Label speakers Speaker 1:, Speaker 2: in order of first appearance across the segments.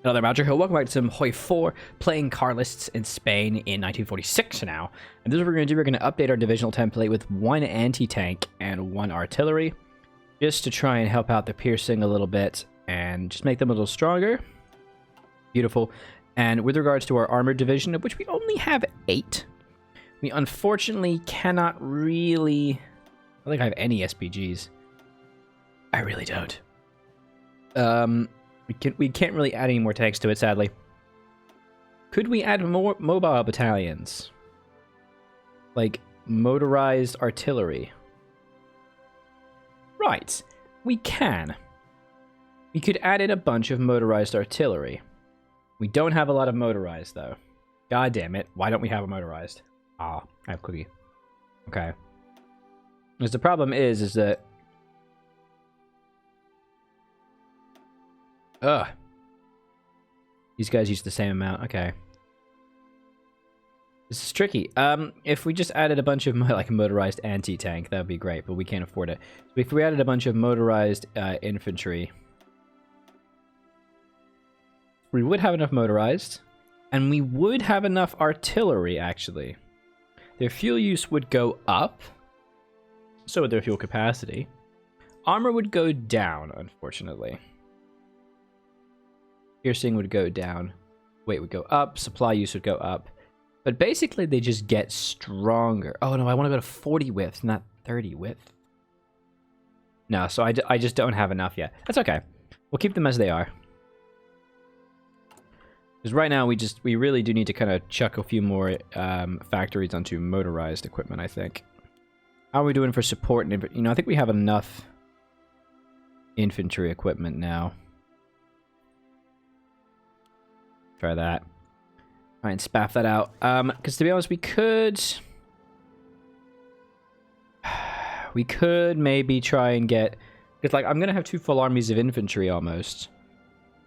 Speaker 1: Another Mountaineer Hill. Welcome back to some HOI4, playing Carlists in Spain in 1946 now. And this is what we're going to do. We're going to update our divisional template with 1 anti-tank and 1 artillery, just to try and help out the piercing a little bit and just make them a little stronger. Beautiful. And with regards to our armored division, of which we only have 8, we unfortunately cannot really... I don't think I have any SPGs. I really don't. We can't really add any more tanks to it, sadly. Could we add more mobile battalions? Like, motorized artillery? Right. We can. We could add in a bunch of motorized artillery. We don't have a lot of motorized, though. God damn it. Why don't we have a motorized? Ah, I have cookie. Okay. Because the problem is that... Ugh. These guys use the same amount. Okay. This is tricky. If we just added a bunch of like motorized anti-tank, that would be great, but we can't afford it. So if we added a bunch of motorized infantry, we would have enough motorized, and we would have enough artillery, actually. Their fuel use would go up, so would their fuel capacity. Armor would go down, unfortunately. Piercing would go down. Weight would go up. Supply use would go up. But basically, they just get stronger. Oh, no, I want to go to 40 width, not 30 width. No, so I just don't have enough yet. That's okay. We'll keep them as they are. Because right now, we really do need to kind of chuck a few more factories onto motorized equipment, I think. How are we doing for support? And you know, I think we have enough infantry equipment now. Try that. Try and spaff that out. Because to be honest, we could maybe try and get... Because, like, I'm going to have 2 full armies of infantry almost.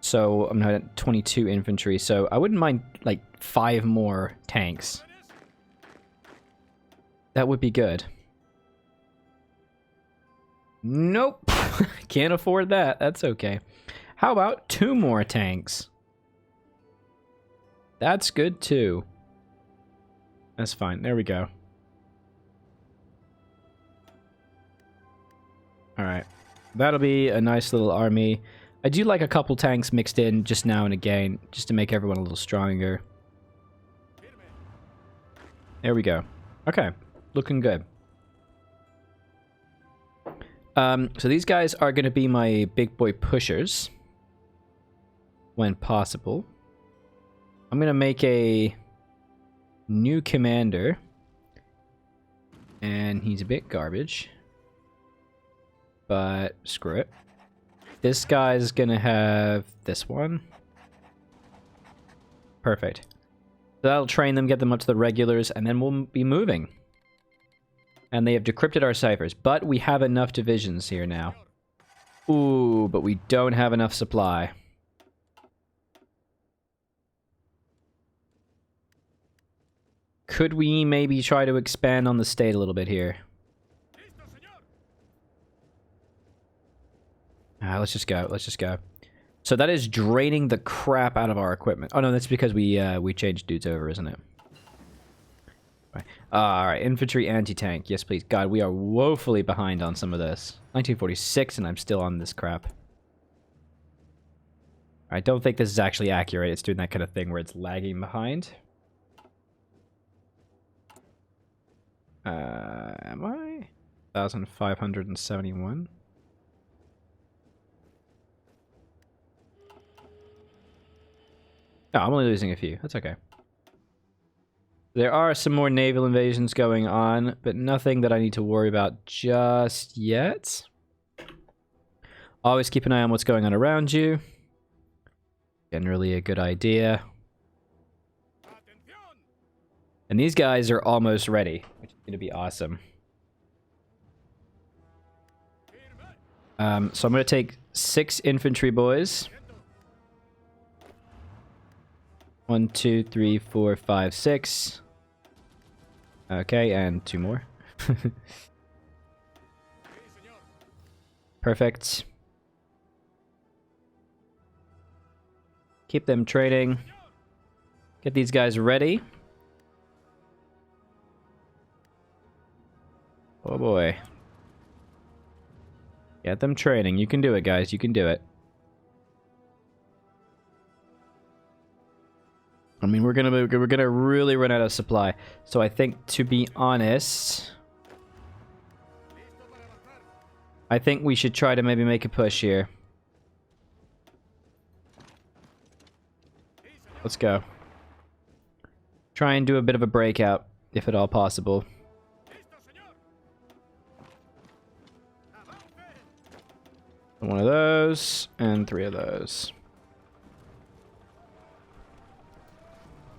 Speaker 1: So, I'm going to have 22 infantry. So, I wouldn't mind, like, 5 more tanks. That would be good. Nope. Can't afford that. That's okay. How about 2 more tanks? That's good, too. That's fine. There we go. Alright. That'll be a nice little army. I do like a couple tanks mixed in just now and again, just to make everyone a little stronger. There we go. Okay. Looking good. So these guys are going to be my big boy pushers. When possible. I'm going to make a new commander. And he's a bit garbage. But screw it. This guy's going to have this one. Perfect. So that'll train them, get them up to the regulars, and then we'll be moving. And they have decrypted our ciphers. But we have enough divisions here now. Ooh, but we don't have enough supply. Could we maybe try to expand on the state a little bit here? Let's just go. Let's just go. So that is draining the crap out of our equipment. Oh no, that's because we changed dudes over, isn't it? Alright, infantry anti-tank. Yes, please. God, we are woefully behind on some of this. 1946 and I'm still on this crap. I don't think this is actually accurate. It's doing that kind of thing where it's lagging behind. Am I? 1,571. No, I'm only losing a few. That's okay. There are some more naval invasions going on, but nothing that I need to worry about just yet. Always keep an eye on what's going on around you. Generally a good idea. And these guys are almost ready, which is going to be awesome. So I'm going to take 6 infantry boys. 1, 2, 3, 4, 5, 6. Okay, and 2 more. Perfect. Keep them trading. Get these guys ready. Oh boy. Get them trading. You can do it, guys. You can do it. I mean, we're gonna really run out of supply. So I think, to be honest, I think we should try to maybe make a push here. Let's go. Try and do a bit of a breakout, if at all possible. One of those, and 3 of those.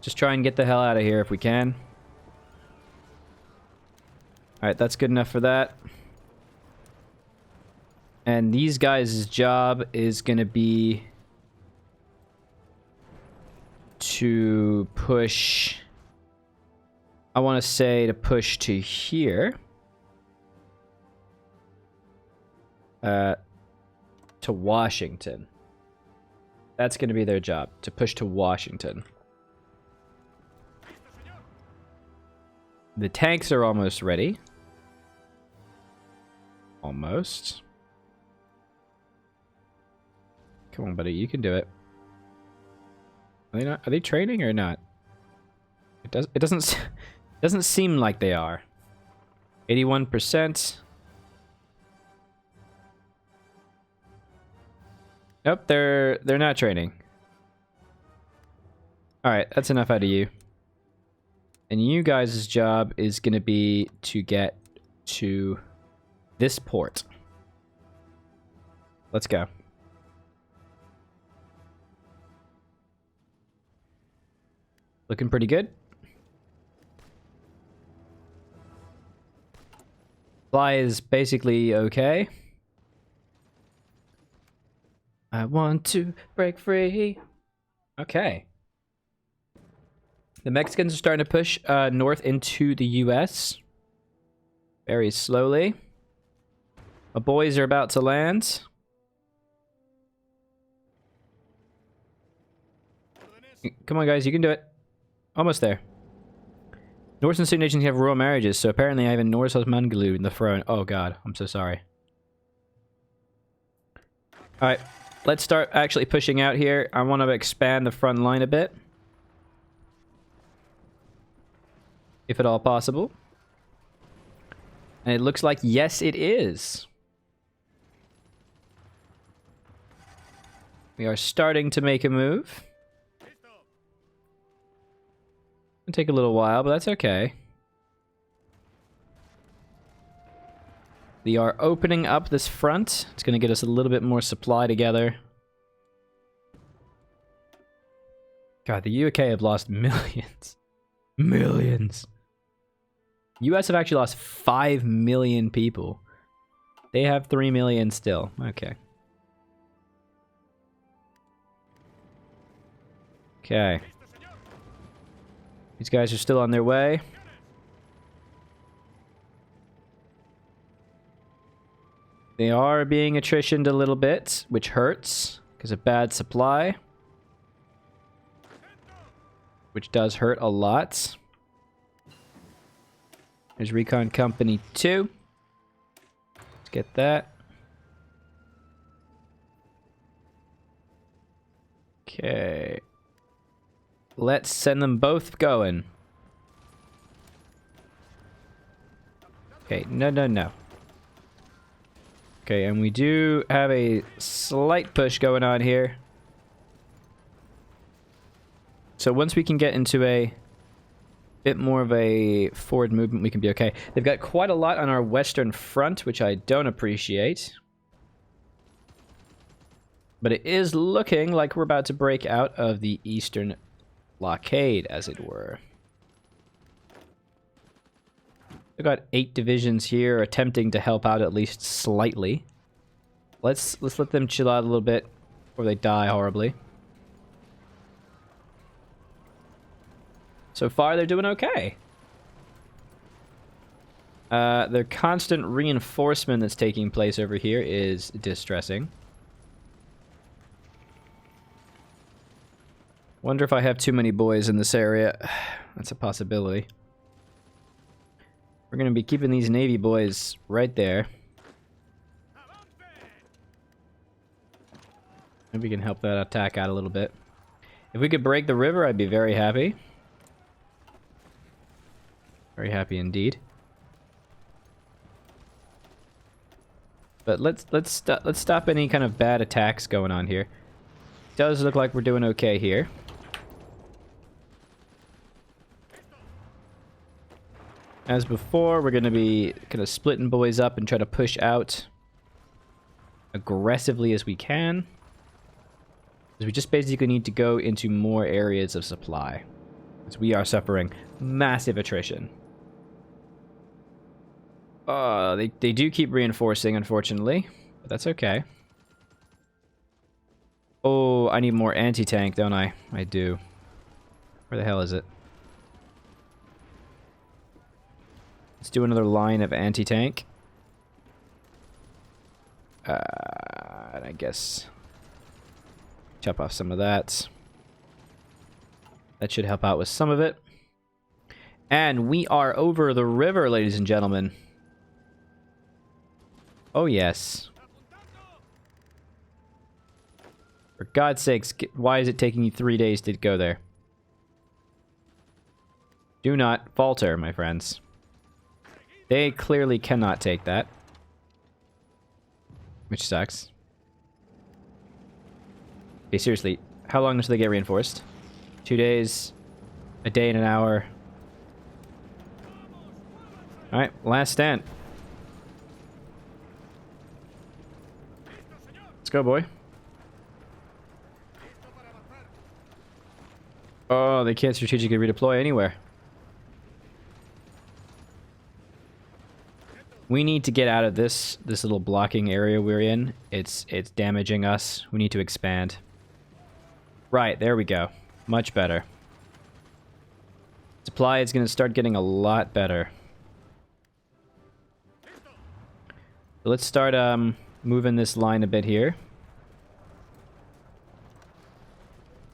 Speaker 1: Just try and get the hell out of here if we can. Alright, that's good enough for that. And these guys' job is gonna be to push... I want to say to push to here. To Washington. That's going to be their job, to push to Washington. The tanks are almost ready. Almost. Come on, buddy, you can do it. Are they training or not? It doesn't seem like they are. 81%. Nope, they're not training. Alright, that's enough out of you. And you guys' job is gonna be to get to this port. Let's go. Looking pretty good. Fly is basically okay. I want to break free. Okay. The Mexicans are starting to push north into the US. Very slowly. My boys are about to land. Come on, guys, you can do it. Almost there. Norse and Sioux nations have royal marriages, so apparently I have a Norse Osmangalu in the throne. Oh god, I'm so sorry. Alright, let's start actually pushing out here. I want to expand the front line a bit. If at all possible. And it looks like, yes, it is. We are starting to make a move. It'll take a little while, but that's okay. We are opening up this front. It's going to get us a little bit more supply together. God, the UK have lost millions. Millions. US have actually lost 5 million people. They have 3 million still. Okay. Okay. These guys are still on their way. They are being attritioned a little bit, which hurts because of bad supply. Which does hurt a lot. There's Recon Company 2. Let's get that. Okay. Let's send them both going. Okay, no. Okay, and we do have a slight push going on here. So once we can get into a bit more of a forward movement, we can be okay. They've got quite a lot on our western front, which I don't appreciate. But it is looking like we're about to break out of the eastern blockade, as it were. We've got 8 divisions here attempting to help out at least slightly. Let's let them chill out a little bit before they die horribly. So far, they're doing okay. Their constant reinforcement that's taking place over here is distressing. Wonder if I have too many boys in this area. That's a possibility. We're gonna be keeping these Navy boys right there. Maybe we can help that attack out a little bit. If we could break the river, I'd be very happy. Very happy indeed. But let's stop any kind of bad attacks going on here. Does look like we're doing okay here. As before, we're going to be kind of splitting boys up and try to push out aggressively as we can. Because we just basically need to go into more areas of supply. Because we are suffering massive attrition. They do keep reinforcing, unfortunately. But that's okay. Oh, I need more anti-tank, don't I? I do. Where the hell is it? Let's do another line of anti-tank. And I guess chop off some of that. That should help out with some of it. And we are over the river, ladies and gentlemen. Oh, yes. For God's sakes, why is it taking you 3 days to go there? Do not falter, my friends. They clearly cannot take that. Which sucks. Okay, seriously, how long until they get reinforced? 2 days, a day and an hour. Alright, last stand. Let's go, boy. Oh, they can't strategically redeploy anywhere. We need to get out of this little blocking area we're in. It's damaging us. We need to expand. Right, there we go. Much better. Supply is going to start getting a lot better. So let's start moving this line a bit here.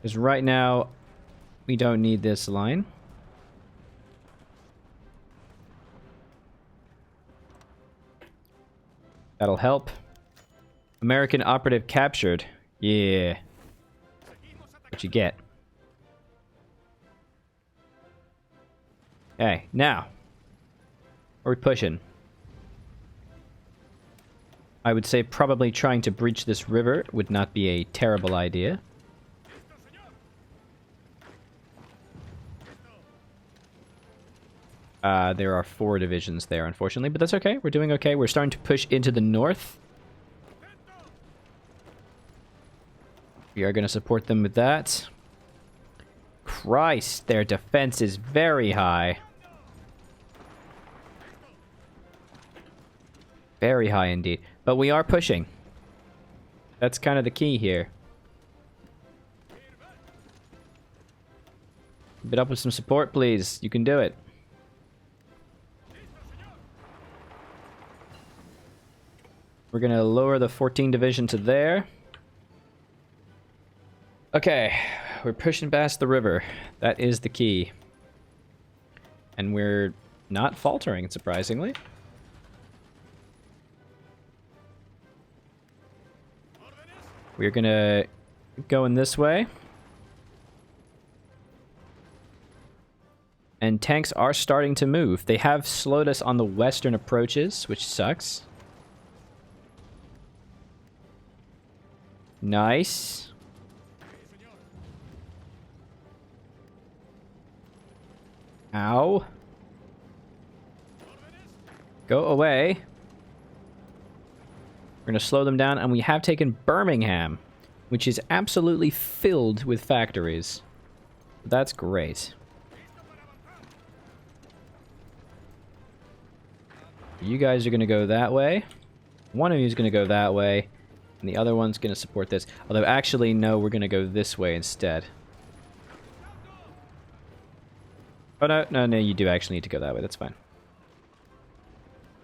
Speaker 1: Because right now, we don't need this line. That'll help. American operative captured. Yeah. What you get. Okay, now. Are we pushing? I would say probably trying to breach this river would not be a terrible idea. There are 4 divisions there, unfortunately, but that's okay. We're doing okay. We're starting to push into the north. We are going to support them with that. Christ, their defense is very high. Very high indeed. But we are pushing. That's kind of the key here. Keep it up with some support, please. You can do it. We're going to lower the 14 division to there. Okay, we're pushing past the river. That is the key. And we're not faltering, surprisingly. We're going to go in this way. And tanks are starting to move. They have slowed us on the western approaches, which sucks. Nice. Ow. Go away. We're going to slow them down, and we have taken Birmingham, which is absolutely filled with factories. That's great. You guys are going to go that way. One of you is going to go that way. And the other one's going to support this. Although, actually, no, we're going to go this way instead. Oh, no, you do actually need to go that way. That's fine.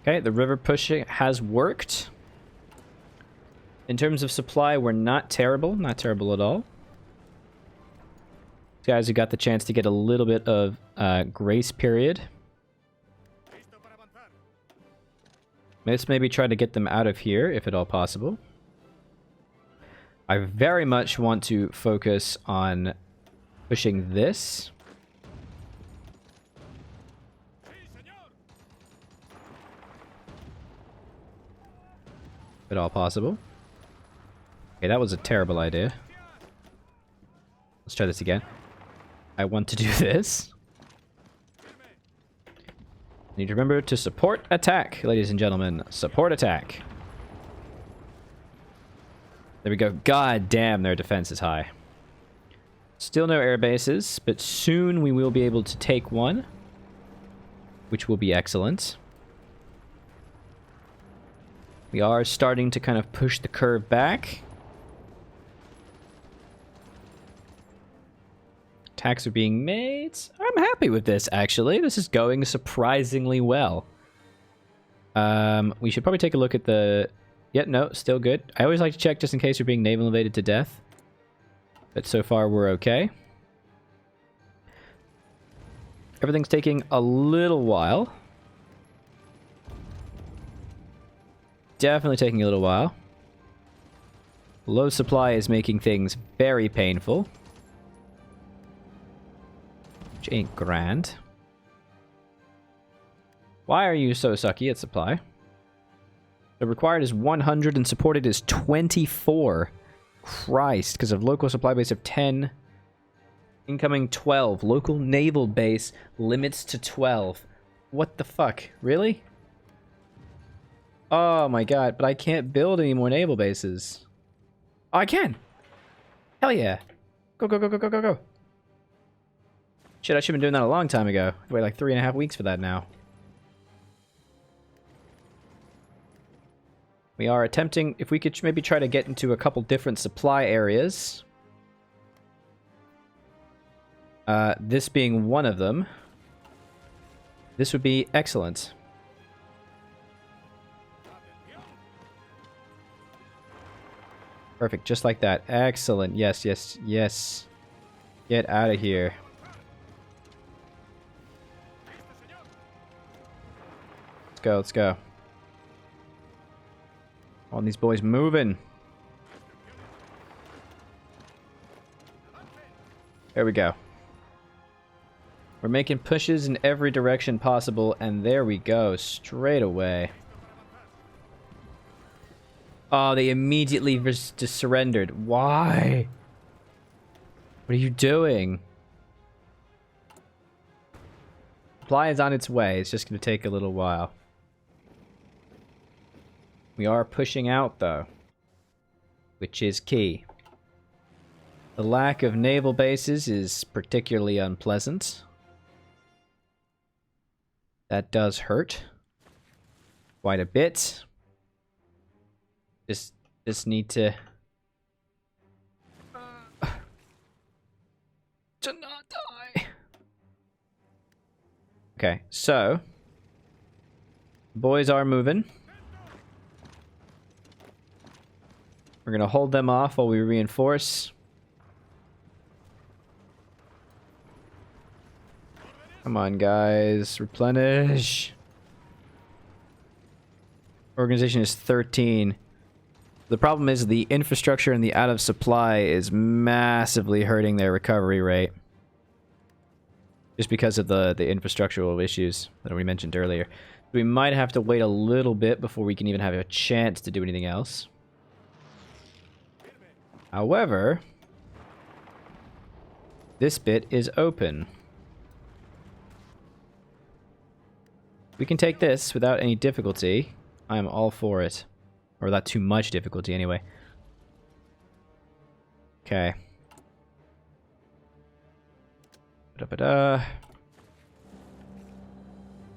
Speaker 1: Okay, the river pushing has worked. In terms of supply, we're not terrible. Not terrible at all. Guys who got the chance to get a little bit of grace period. Let's maybe try to get them out of here, if at all possible. I very much want to focus on pushing this. If at all possible. Okay, that was a terrible idea. Let's try this again. I want to do this. Need to remember to support attack, ladies and gentlemen. Support attack. There we go. God damn, their defense is high. Still no air bases, but soon we will be able to take one, which will be excellent. We are starting to kind of push the curve back. Attacks are being made. I'm happy with this, actually. This is going surprisingly well. We should probably take a look at the... Yeah, no, still good. I always like to check just in case we're being naval invaded to death. But so far, we're okay. Everything's taking a little while. Definitely taking a little while. Low supply is making things very painful. Which ain't grand. Why are you so sucky at supply? The required is 100 and supported is 24. Christ, because of local supply base of 10. Incoming 12. Local naval base limits to 12. What the fuck? Really? Oh my god, but I can't build any more naval bases. Oh, I can! Hell yeah! Go, go, go, go, go, go, go! Shit, I should have been doing that a long time ago. I wait like 3.5 weeks for that now. We are attempting, if we could maybe try to get into a couple different supply areas. This being one of them. This would be excellent. Perfect, just like that. Excellent. Yes, yes, yes. Get out of here. Let's go, let's go. All these boys moving. There we go. We're making pushes in every direction possible, and there we go, straight away. Oh, they immediately just surrendered. Why? What are you doing? Supply is on its way. It's just going to take a little while. We are pushing out, though, which is key. The lack of naval bases is particularly unpleasant. That does hurt quite a bit. Just need to not die. Okay, so boys are moving. We're gonna hold them off while we reinforce. Come on, guys. Replenish. Organization is 13. The problem is the infrastructure and the out of supply is massively hurting their recovery rate. Just because of the infrastructural issues that we mentioned earlier. We might have to wait a little bit before we can even have a chance to do anything else. However, this bit is open. We can take this without any difficulty. I am all for it. Or without too much difficulty, anyway. Okay. Da-ba-da.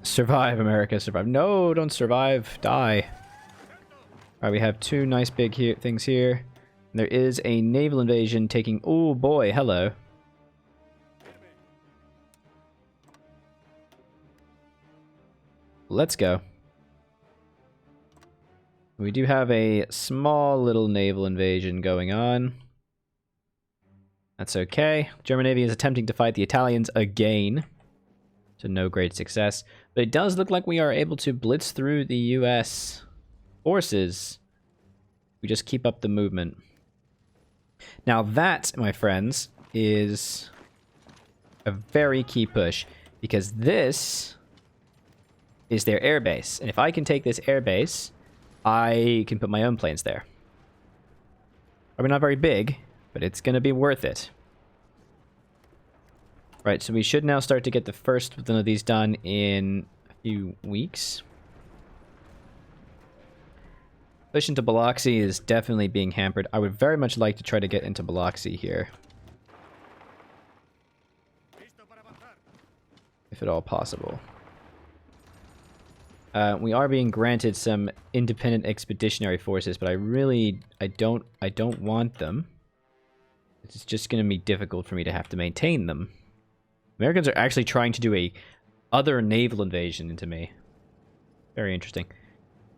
Speaker 1: Survive, America, survive. No, don't survive. Die. Alright, we have two nice big things here. There is a naval invasion taking... Oh boy, hello. Let's go. We do have a small little naval invasion going on. That's okay. German Navy is attempting to fight the Italians again. To no great success. But it does look like we are able to blitz through the US forces. We just keep up the movement. Now that, my friends, is a very key push. Because this is their airbase. And if I can take this airbase, I can put my own planes there. Probably not very big, but it's going to be worth it. Right, so we should now start to get the first one of these done in a few weeks. Push into Biloxi is definitely being hampered. I would very much like to try to get into Biloxi here. If at all possible. We are being granted some independent expeditionary forces, but I don't want them. It's just going to be difficult for me to have to maintain them. Americans are actually trying to do a other naval invasion into me. Very interesting.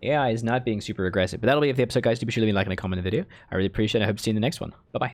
Speaker 1: AI is not being super aggressive, but that'll be it for the episode, guys. Do be sure to leave a like and a comment on the video. I really appreciate it. I hope to see you in the next one. Bye-bye.